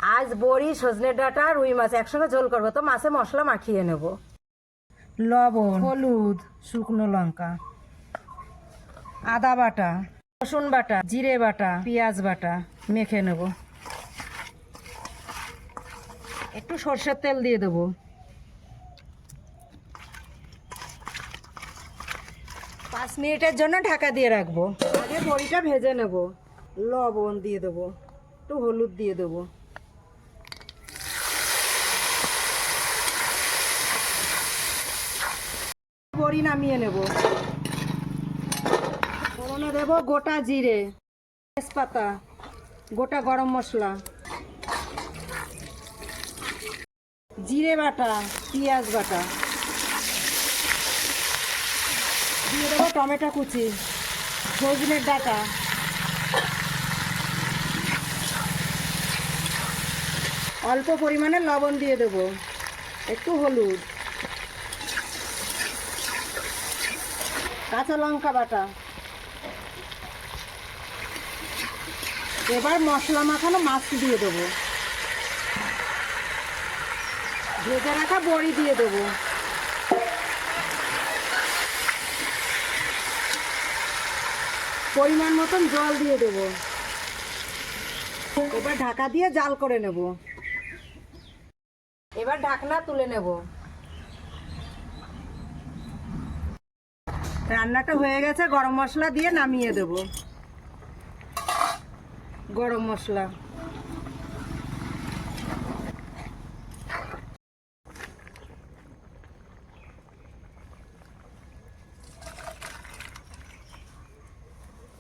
আজ বড়ি, সজনে ডাঁটা, রুই মাছ একসঙ্গে ঝোল করবো, তো মাছে মশলা মাখিয়ে নেব। লবণ, হলুদ, শুকনো লঙ্কা, আদা বাটা, রসুন বাটা, জিরে বাটা, পেঁয়াজ বাটা মেখে নেব। একটু সরষের তেল দিয়ে দেবো। 5 মিনিটের জন্য ঢাকা দিয়ে রাখবো। আগে বড়িটা ভেজে নেব। লবণ দিয়ে দেবো, একটু হলুদ দিয়ে দেবো। বড়ি নামিয়ে নেব। ফোড়নে দেবো গোটা জিরে, তেজপাতা, গোটা গরম মশলা, জিরে বাটা, পেঁয়াজ বাটা, দিয়ে দেবো টমেটো কুচি, সজনের ডাঁটা, অল্প পরিমাণে লবণ দিয়ে দেবো, একটু হলুদ, কাঁচা লঙ্কা বাটা। এবার মশলা মাখানো মাছ দিয়ে দেবো, ভেজে রাখা বড়ি দিয়ে দেবো, পরিমাণ মতন জল দিয়ে দেবো। এবার ঢাকা দিয়ে জাল করে নেব। এবার ঢাকনা তুলে নেব। রান্নাটা হয়ে গেছে, গরম মশলা দিয়ে নামিয়ে দেব। গরম মশলা,